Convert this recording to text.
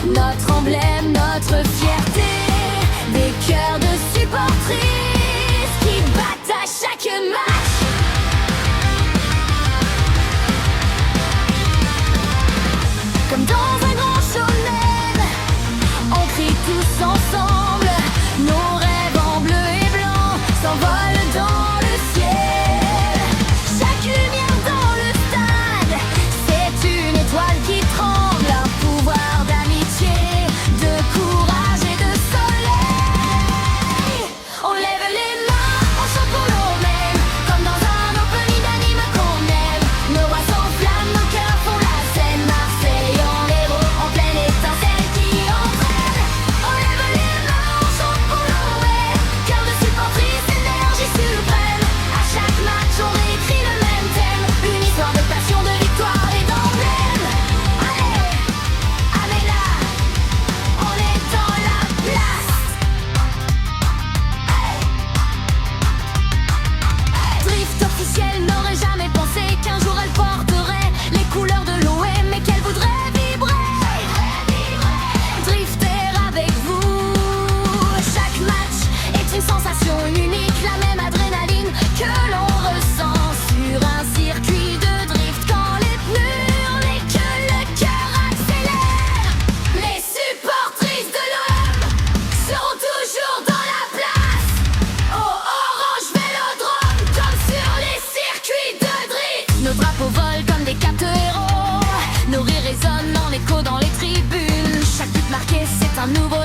notre emblème, notre fierté. Des cœurs de supportrices qui battent à chaque match. Comme dans un grand shonen, on crie tous ensemble. Nos rêves en bleu et blanc s'envolent dans le ciel. Chaque lumière dans le stade, c'est une étoile qui tremble. Un pouvoir d'amitié, de courage et de soleil. On lève les mains, on chante pour nous-mêmes, comme dans un opening d'anime qu'on aime. Nos voix s'enflamment, nos cœurs font la scène. Marseille en héros, en pleine étincelle qui entraîne. On lève les mains, on chante pour l'OM. Cœur de supportrice, énergie suprême. À chaque match, on réécrit le même thème. Une histoire de passion, de victoire et d'emblème. Allez, Amela, on est dans la place. Drift officiel n'aurait jamais pensé qu'un jour elle porterait les couleurs de l'OM et qu'elle voudrait vibrer. Drifter avec vous, chaque match est une sensation unique, la même adrénaline que l'on ressent sur un circuit de drift quand les pneus hurlent et que le cœur accélère. Les supportrices de l'OM seront toujours dans la place. Au Orange Vélodrome, comme sur les circuits de drift. Nos drapeaux volent comme des capteurs héros. Nos rires résonnent en écho dans les tribunes. Chaque but marqué, c'est un nouveau